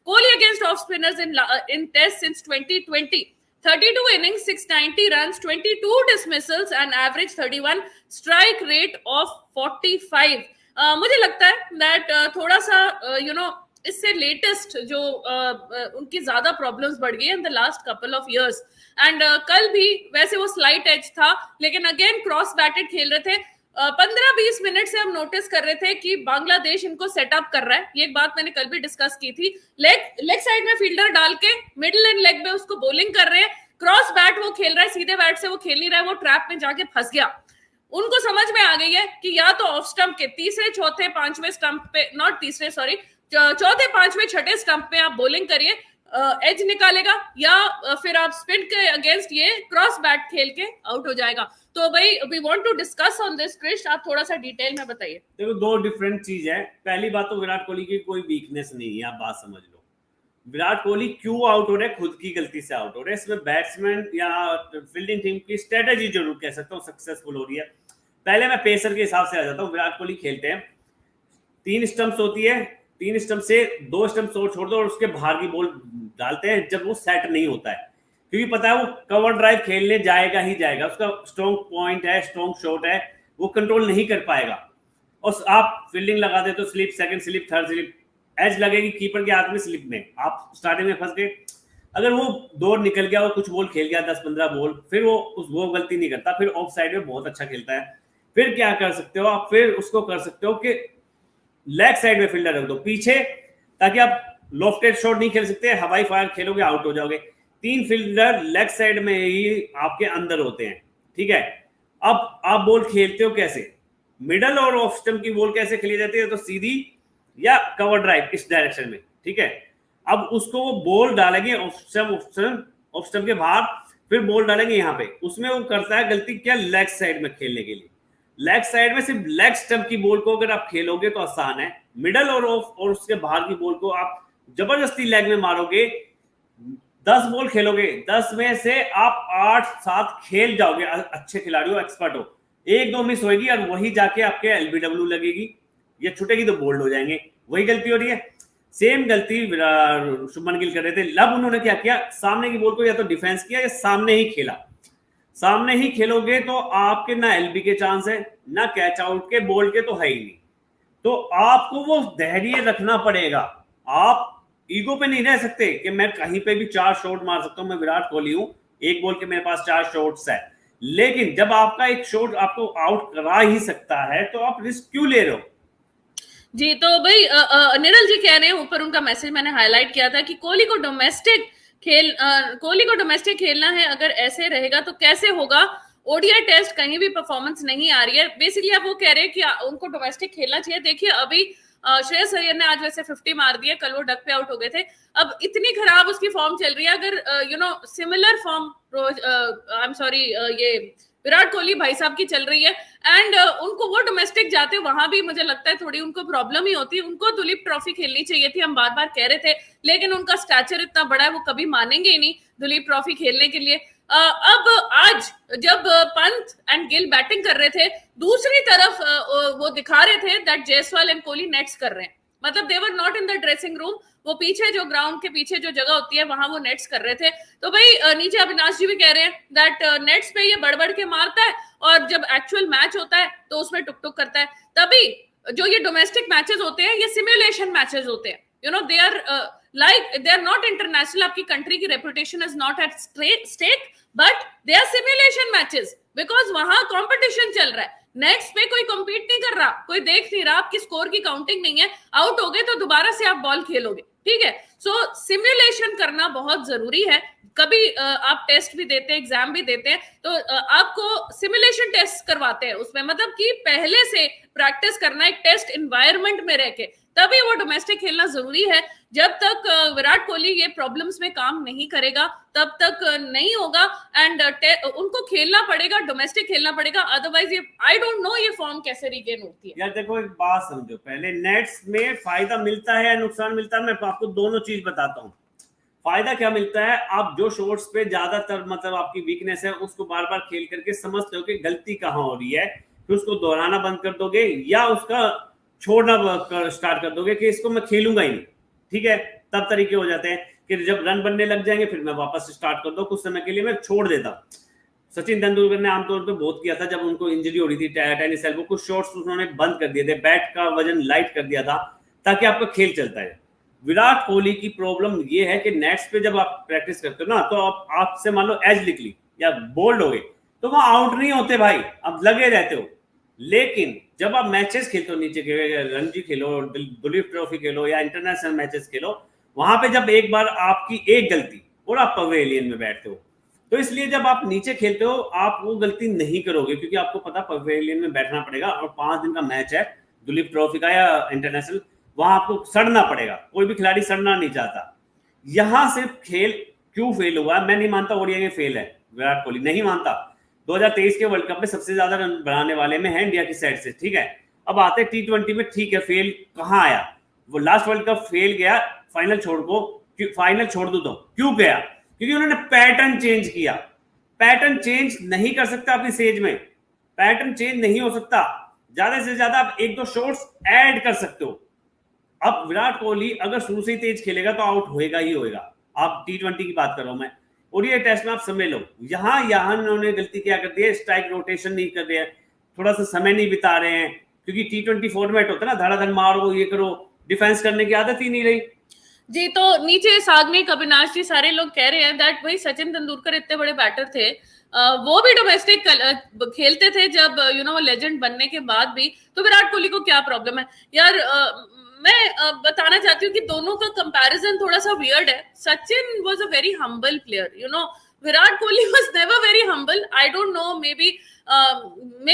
Kohli against off spinners in tests since 2020. 32 innings, 690 runs, 22 dismissals and average 31, strike rate of 45. मुझे लगता है that थोड़ा सा इससे लेटेस्ट जो उनकी ज्यादा प्रॉब्लम्स बढ़ गई in the last couple of years. And कल भी वैसे वो स्लाइट एज था, लेकिन अगेन क्रॉस बैटेड खेल रहे थे. 15-20 मिनट से हम नोटिस कर रहे थे कि बांग्लादेश इनको सेटअप कर रहा है. ये एक बात मैंने कल भी डिस्कस की थी. लेग साइड में फील्डर डाल के मिडिल एंड लेग में उसको बॉलिंग कर रहे हैं. क्रॉस बैट वो खेल रहा है, सीधे बैट से वो खेल नहीं रहा है, वो ट्रैप में जाके फंस गया. उनको समझ में आ गई है कि या तो ऑफ स्टंप के तीसरे, चौथे, पांचवें स्टंप पे, नॉट तीसरे सॉरी, चौथे, पांचवें, छठे स्टंप पे आप बॉलिंग करिए, एज निकालेगा, या फिर आप स्पिन के अगेंस्ट ये क्रॉस बैट खेल के आउट हो जाएगा. तो भाई we want to discuss on this. Krish, आप थोड़ा सा डिटेल में बताइए. देखो, दो डिफरेंट चीज है. पहली बात तो विराट कोहली की कोई वीकनेस नहीं है, आप बात समझ लो. विराट कोहली क्यों आउट हो रहे हैं? खुद की गलती से आउट हो रहे हैं. इसमें बैट्समैन या फील्डिंग टीम की स्ट्रेटेजी जरूर कह सकता हूँ सक्सेसफुल हो रही है. पहले मैं पेसर के हिसाब से आ जाता हूँ. विराट कोहली खेलते हैं, 3 स्टंप्स होती है, 3 स्टंप से 2 स्टंप छोड़ दो और उसके बाहर की बॉल डालते हैं जब वो सेट नहीं होता है, क्योंकि पता है वो कवर ड्राइव खेलने जाएगा ही जाएगा. उसका स्ट्रॉन्ग पॉइंट है, स्ट्रॉन्ग शॉट है, वो कंट्रोल नहीं कर पाएगा. और आप फील्डिंग लगा दे तो slip, second slip, third slip, edge लगेगी कीपर के हाथ में, स्लिप में आप स्टार्टिंग में फंस गए. अगर वो दौड़ निकल गया और कुछ बॉल खेल गया, 10-15 बॉल, फिर वो गलती नहीं करता, फिर ऑफ साइड में बहुत अच्छा खेलता है. फिर क्या कर सकते हो आप? फिर उसको कर सकते हो कि लेग साइड में फील्डर रख दो पीछे, ताकि आप लॉफ्टेड शॉट नहीं खेल सकते, हवाई फायर खेलोगे आउट हो जाओगे. 3 फील्डर लेग साइड में ही आपके अंदर होते हैं, ठीक है. अब आप बॉल खेलते हो कैसे? मिडल और ऑफ स्टंप की बॉल कैसे खेली जाती है? तो सीधी या कवर ड्राइव इस डायरेक्शन में, ठीक है. अब उसको वो बॉल डालेंगे ऑफ स्टंप के बाहर, फिर बॉल डालेंगे यहाँ पे. उसमें वो करता है गलती क्या? लेग साइड में खेलने के लिए. लेग साइड में सिर्फ लेग स्टंप की बॉल को अगर आप खेलोगे तो आसान है. मिडल और ऑफ और उसके बाहर की बॉल को आप जबरदस्ती लेग में मारोगे. 10 बॉल खेलोगे, 10 में से आप 8-7 खेल जाओगे, अच्छे खिलाड़ी हो, एक्सपर्ट हो. 1-2 मिस होगी और वही जाके आपके एलबीडब्ल्यू लगेगी या छूटेगी तो बोल्ड हो जाएंगे. वही गलती हो रही है. सेम गलती शुभमन गिल कर रहे थे. अब उन्होंने क्या किया? सामने की बॉल को या तो डिफेंस किया या सामने ही खेला. सामने ही खेलोगे तो आपके ना एलबी के चांस है, ना कैच आउट के, बॉल के तो है ही नहीं. तो आपको वो धैर्य रखना पड़ेगा. आप ईगो पे नहीं रह सकते कि मैं कहीं पे भी 4 शॉट मार सकता हूं, मैं विराट कोहली हूं, एक बॉल के मेरे पास 4 शॉट्स है. लेकिन जब आपका एक शॉट आपको आउट करा ही सकता है तो आप रिस्क क्यों ले रहे हो? जी, तो भाई निरल जी कह रहे हैं, ऊपर उनका मैसेज मैंने हाईलाइट किया था कि कोहली को डोमेस्टिक खेलना है. अगर ऐसे रहेगा तो कैसे होगा? ओडीआई टेस्ट कहीं भी परफॉर्मेंस नहीं आ रही है. बेसिकली आप वो कह रहे हैं कि उनको डोमेस्टिक खेलना चाहिए. देखिए, अभी श्रेयस अय्यर ने आज वैसे 50 मार दिए, कल वो डक पे आउट हो गए थे. अब इतनी खराब उसकी फॉर्म चल रही है. अगर similar form I am sorry ये विराट कोहली भाई साहब की चल रही है, एंड उनको वो डोमेस्टिक जाते, वहां भी मुझे लगता है थोड़ी उनको प्रॉब्लम ही होती है. उनको दुलीप ट्रॉफी खेलनी चाहिए थी, हम बार बार कह रहे थे, लेकिन उनका स्टैचर इतना बड़ा है, वो कभी मानेंगे ही नहीं दुलीप ट्रॉफी खेलने के लिए. अब आज जब पंत एंड गिल बैटिंग कर रहे थे, दूसरी तरफ वो दिखा रहे थे that Jaiswal and Kohli nets कर रहे हैं. मतलब they were not in the dressing room, वो पीछे जो ग्राउंड के पीछे जो जगह होती है वहां वो नेट्स कर रहे थे. तो भाई नीचे अविनाश जी भी कह रहे हैं दैट नेट्स पे ये बढ़ के मारता है, और जब एक्चुअल मैच होता है तो उसमें टुक टुक करता है. तभी जो ये डोमेस्टिक मैचेस होते हैं, ये सिमुलेशन मैचेस होते हैं. They are they are not international. आपकी कंट्री की reputation is not at stake, but they are simulation matches, because वहां कॉम्पिटिशन चल रहा है. नेक्स्ट पे कोई कम्पीट नहीं कर रहा, कोई देख नहीं रहा, आपकी स्कोर की काउंटिंग नहीं है. आउट हो गए तो दोबारा से आप बॉल खेलोगे, ठीक है. सो सिमुलेशन करना बहुत जरूरी है. कभी आप टेस्ट भी देते हैं, एग्जाम भी देते हैं, तो आपको सिमुलेशन टेस्ट करवाते हैं. उसमें मतलब कि पहले से प्रैक्टिस करना एक टेस्ट इन्वायरमेंट में रह के, तभी वो डोमेस्टिक खेलना जरूरी है. जब तक विराट कोहली ये प्रॉब्लम्स में काम नहीं करेगा तब तक नहीं होगा. एंड उनको खेलना पड़ेगा, डोमेस्टिक खेलना पड़ेगा, अदरवाइज ये आई डोंट नो ये फॉर्म कैसे रिगेन होती है. यार देखो, एक बात समझो, पहले नेट्स में फायदा मिलता है या नुकसान मिलता है, मैं आपको दोनों चीज बताता हूँ. फायदा क्या मिलता है? आप जो शॉट्स पे ज्यादातर मतलब आपकी वीकनेस है, उसको बार बार खेल करके समझते हो कि गलती कहाँ हो रही है, फिर उसको दोहराना बंद कर दोगे या उसका छोड़ना स्टार्ट कर दोगे कि इसको मैं खेलूंगा ही नहीं, ठीक है. तब तरीके हो जाते हैं कि जब रन बनने लग जाएंगे फिर मैं वापस स्टार्ट कर दूं, कुछ समय के लिए मैं छोड़ देता हूं। सचिन तेंदुलकर ने आमतौर पे बहुत किया था, जब उनको इंजरी हो रही थी टेनिस एल्बो, कुछ शॉट्स उन्होंने बंद कर दिए थे, बैट का वजन लाइट कर दिया था ताकि आपका खेल चलता है। विराट कोहली की प्रॉब्लम ये है कि नेट्स पे जब आप प्रैक्टिस करते हो ना, तो आपसे मान लो एज निकली या बोल्ड हो गए तो वहां आउट नहीं होते भाई, आप लगे रहते हो। लेकिन जब आप मैचेस खेलते हो, नीचे के रणजी खेलो, दुलीप ट्रॉफी खेलो या इंटरनेशनल मैचेस खेलो, वहां पे जब एक बार आपकी एक गलती और आप पवेलियन में बैठते हो, तो इसलिए जब आप नीचे खेलते हो आप वो गलती नहीं करोगे, क्योंकि आपको पता पवेलियन में बैठना पड़ेगा और 5 दिन का मैच है दुलीप ट्रॉफी का या इंटरनेशनल, वहां आपको सड़ना पड़ेगा। कोई भी खिलाड़ी सड़ना नहीं चाहता। यहां सिर्फ खेल क्यों फेल हुआ, मैं नहीं मानता ओडीआई में फेल है विराट कोहली, नहीं मानता। 2023 के वर्ल्ड कप में सबसे ज्यादा रन बनाने वाले में है इंडिया की साइड से, ठीक है। अब आते T20 में, ठीक है, फेल कहां आया, वो लास्ट वर्ल्ड कप फेल गया, फाइनल छोड़ दो तो क्यों गया, क्योंकि उन्होंने पैटर्न चेंज किया। पैटर्न चेंज नहीं कर सकता अपनी स्टेज में, पैटर्न चेंज नहीं हो सकता, ज्यादा से ज्यादा आप 1-2 शॉट्स ऐड कर सकते हो। अब विराट कोहली अगर शुरू से ही तेज खेलेगा तो आउट होएगा ही होएगा। आप T20 की बात कर रहा हूं मैं, ओडीआई टेस्ट में आप समझ लो, यहां उन्होंने गलती क्या कर दी है, स्ट्राइक रोटेशन नहीं कर रहे हैं, थोड़ा सा समय नहीं बिता रहे हैं, क्योंकि T20 फॉर्मेट होता है ना, धड़ाधड़ मारो ये करो, डिफेंस करने की आदत ही नहीं रही। जी, तो नीचे साग्निक, अविनाश जी सारे लोग कह रहे हैं दैट भाई सचिन तेंदुलकर इतने बड़े बैटर थे, वो भी डोमेस्टिक खेलते थे जब वो लेजेंड बनने के बाद भी, तो विराट कोहली को क्या प्रॉब्लम है यार। मैं बताना चाहती हूँ कि दोनों का कंपैरिजन थोड़ा सा वियर्ड है। Sachin was a very humble player, Virat Kohli was never very humble. I don't know, may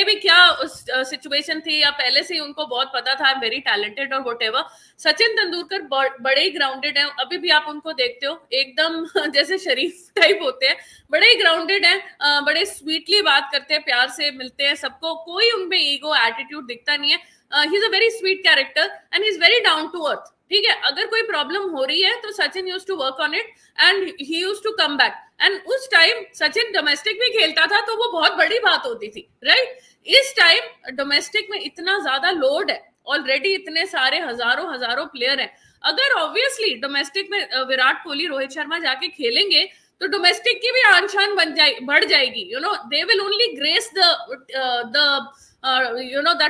be क्या उस सिचुएशन थी, या पहले से ही उनको बहुत पता था आई एम वेरी टैलेंटेड और व्हाटएवर। सचिन तेंदुलकर बड़े ही ग्राउंडेड हैं, अभी भी आप उनको देखते हो एकदम जैसे शरीफ टाइप होते हैं, बड़े ही ग्राउंडेड हैं, बड़े स्वीटली बात करते हैं, प्यार से मिलते हैं सबको, कोई उनमें ईगो एटीट्यूड दिखता नहीं है। He is a very sweet character and he is very down to earth. ठीक है, अगर कोई प्रॉब्लम हो रही है तो Sachin used to work on it and he used to come back. And उस टाइम सचिन डोमेस्टिक भी खेलता था तो वो बहुत बड़ी बात होती थी, राइट। इस टाइम डोमेस्टिक में इतना ज्यादा लोड है, ऑलरेडी इतने सारे हजारों प्लेयर हैं, अगर ऑब्वियसली डोमेस्टिक में विराट कोहली, रोहित शर्मा जाके खेलेंगे तो डोमेस्टिक की भी आन शान बढ़ जाएगी। They will only grace the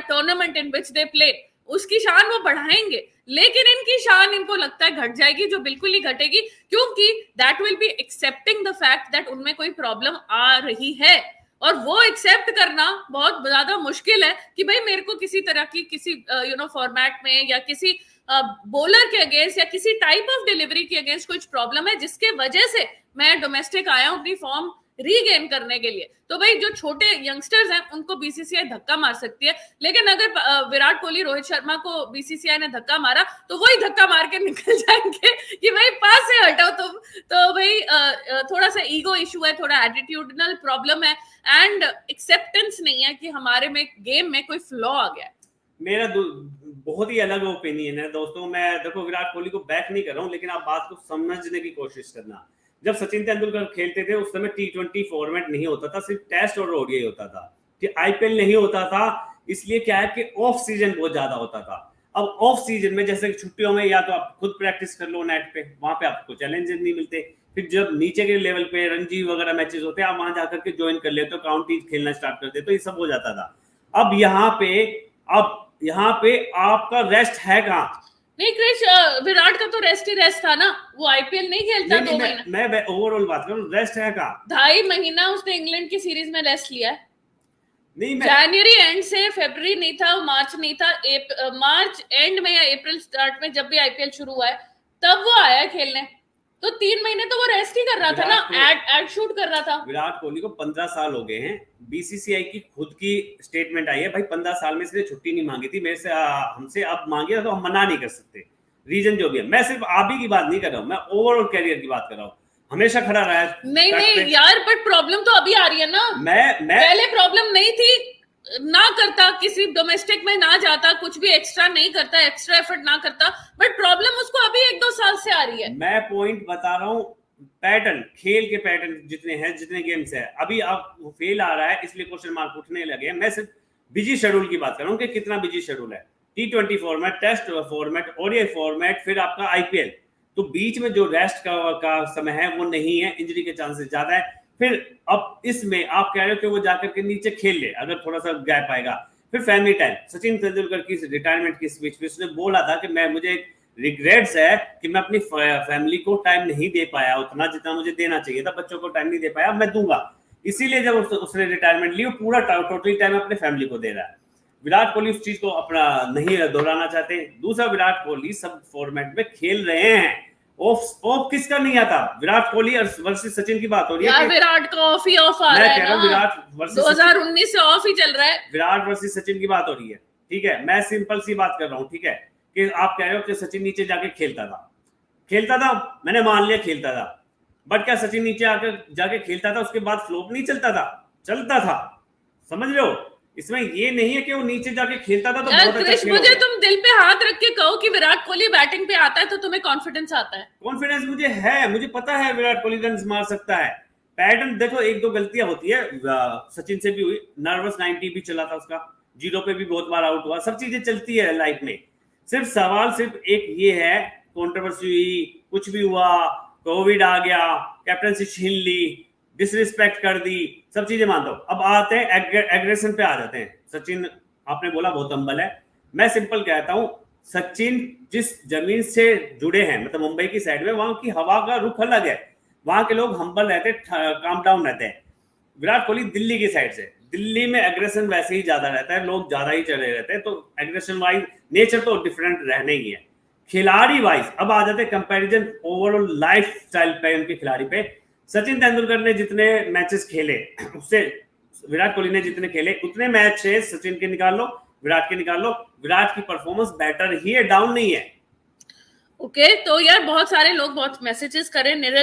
tournament in which they play, उसकी शान वो बढ़ाएंगे, लेकिन इनकी शान इनको लगता है घट जाएगी, जो बिल्कुल नहीं घटेगी, क्योंकि that will be accepting the fact that उनमें कोई प्रॉब्लम आ रही है। और वो एक्सेप्ट करना बहुत ज्यादा मुश्किल है कि भाई मेरे को किसी तरह की किसी फॉर्मेट में या किसी बॉलर के अगेंस्ट या किसी टाइप ऑफ डिलीवरी के अगेंस्ट कुछ प्रॉब्लम है जिसके वजह से मैं डोमेस्टिक आया हूं अपनी फॉर्म रीगेन करने के लिए। तो भाई जो छोटे यंगस्टर्स हैं उनको बीसीसीआई धक्का मार सकती है, लेकिन अगर विराट कोहली, रोहित शर्मा को बीसीसीआई ने धक्का मारा तो वही धक्का मार के निकल जाएंगे कि भाई पास से हटाओ तुम। तो भाई थोड़ा सा ईगो इशू है, थोड़ा एटीट्यूडनल प्रॉब्लम है एंड एक्सेप्टेंस नहीं है कि हमारे में गेम में कोई फ्लॉ आ गया है। मेरा बहुत ही अलग ओपिनियन है दोस्तों। मैं देखो विराट कोहली को बैक नहीं कर रहा हूँ, लेकिन आप बात को समझने की कोशिश करना। जब सचिन तेंदुलकर खेलते थे उस समय T20 फॉर्मेट नहीं होता था, सिर्फ टेस्ट और ओडीआई होता था, आईपीएल नहीं होता था। इसलिए क्या है कि ऑफ सीजन बहुत ज्यादा होता था। अब ऑफ सीजन में जैसे छुट्टियों में या तो आप खुद प्रैक्टिस कर लो नेट पे, वहां पे आपको चैलेंजेस नहीं मिलते। फिर जब नीचे के लेवल पे रणजी वगैरह मैचेस होते हैं, आप वहां जाकर के ज्वाइन कर लेते हो, काउंटी खेलना स्टार्ट करते, तो ये सब हो जाता था। अब यहाँ पे आपका रेस्ट है कहाँ? नहीं क्रिश, विराट का तो रेस्ट ही रेस्ट था ना, वो आईपीएल नहीं खेलता। 2 महीना मैं ओवरऑल बात करूं, रेस्ट है कहाँ? 2.5 महीना उसने इंग्लैंड की सीरीज में रेस्ट लिया है। नहीं, जनवरी एंड से फरवरी नहीं था, मार्च नहीं था, मार्च एंड में या अप्रैल स्टार्ट में जब भी आईपीएल शुरू हुआ है तब वो आया खेलने, तो 3 महीने तो वो रेस्ट ही कर रहा था ना, एड शूट कर रहा था। विराट कोहली को 15 साल हो गए हैं। बीसीसीआई की खुद की स्टेटमेंट आई है, भाई 15 साल में इसने छुट्टी नहीं मांगी थी मेरे से, हमसे अब मांगी तो हम मना नहीं कर सकते, रीजन जो भी है। मैं सिर्फ आप ही की बात नहीं कर रहा हूँ, मैं ओवरऑल कैरियर की बात कर रहा हूँ। हमेशा खड़ा रहा है। नहीं यार, बट प्रॉब्लम तो अभी आ रही है ना। मैं पहले प्रॉब्लम नहीं थी, ना करता, किसी डोमेस्टिक में ना जाता, कुछ भी एक्स्ट्रा नहीं करता, एक्स्ट्रा एफर्ट ना करता, बट प्रॉब्लम उसको अभी 1-2 साल से आ रही है। मैं पॉइंट बता रहा हूँ, पैटर्न, खेल के पैटर्न जितने हैं, जितने गेम्स है, अभी आप फेल आ रहा है इसलिए क्वेश्चन मार्क उठने लगे। मैं सिर्फ बिजी शेड्यूल की बात कर रहा हूँ कि कितना बिजी शेड्यूल है। T20 format, test format, ODI format, फिर आपका आईपीएल, तो बीच में जो रेस्ट का समय है वो नहीं है, इंजरी के चांसेस ज्यादा है। फिर अब इसमें आप कह रहे हो कि वो जाकर के नीचे खेल ले अगर थोड़ा सा गैप आएगा। फिर फैमिली टाइम, सचिन तेंदुलकर की रिटायरमेंट की स्पीच में उसने बोला था कि मुझे रिग्रेट्स है कि मैं अपनी फैमिली को टाइम नहीं दे पाया उतना जितना मुझे देना चाहिए था, बच्चों को टाइम नहीं दे पाया, मैं दूंगा। इसीलिए जब उसने रिटायरमेंट ली, वो पूरा टोटली टाइम अपने फैमिली को दे रहा है। विराट कोहली उस चीज को अपना नहीं दोहराना चाहते। दूसरा, विराट कोहली सब फॉर्मेट में खेल रहे हैं। ऑफ किसका नहीं आता? विराट कोहली वर्सेस सचिन की बात हो रही है। यार विराट का ऑफ ही ऑफ आ रहा है ना, विराट वर्सेस 2019 से ऑफ ही चल रहा है। विराट वर्सेस सचिन की बात हो रही है, ठीक है। मैं सिंपल सी बात कर रहा हूँ, ठीक है, कि आप कह रहे हो कि सचिन नीचे जाके खेलता था, मैंने मान लिया खेलता था, बट क्या सचिन नीचे आकर जाके खेलता था उसके बाद फ्लोप नहीं चलता था? समझ रहे हो? इसमें ये नहीं है कि वो नीचे जाके खेलता था तो बहुत अच्छा क्रिश, मुझे तुम दिल पे हाथ रख के कहो कि विराट कोहली बैटिंग पे आता है तो तुम्हें कॉन्फिडेंस आता है? कॉन्फिडेंस मुझे है, मुझे पता है विराट कोहली रन मार सकता है। पैटर्न देखो, एक दो गलतियां होती है, सचिन से भी हुई, नर्वस 90 भी चला था उसका, जीरो पे भी बहुत बार आउट हुआ, सब चीजें चलती है लाइफ में। सिर्फ सवाल सिर्फ एक ये है, कंट्रोवर्सी हुई, कुछ भी हुआ, कोविड आ गया, कैप्टनसी छीन ली, डिसरिस्पेक्ट कर दी, सब चीजें मानता हूं। अब आते हैं एग्रेशन पे आ जाते हैं। सचिन आपने बोला बहुत हम्बल है, मैं सिंपल कहता हूं, सचिन जिस जमीन से जुड़े हैं, मतलब मुंबई की साइड में, वहां की हवा का रुख अलग है, वहां के लोग हम्बल रहते हैं, काम डाउन रहते हैं। विराट कोहली दिल्ली की साइड से, दिल्ली में एग्रेशन वैसे ही ज्यादा रहता है, लोग ज्यादा ही चले रहते हैं, तो एग्रेशन वाइज नेचर तो डिफरेंट रहने ही है। खिलाड़ी वाइज अब आ जाते हैं कंपैरिजन ओवरऑल लाइफ स्टाइल पे, उनके खिलाड़ी पे। सचिन तेंदुलकर ने जितने मैचेस खेले उससे विराट कोहली ने जितने खेले उतने मैच से सचिन के निकाल लो, विराट के निकाल लो, विराट की परफॉर्मेंस बेटर ही है, डाउन नहीं है। ओके, तो यार बहुत सारे लोग बहुत मैसेजेस करें।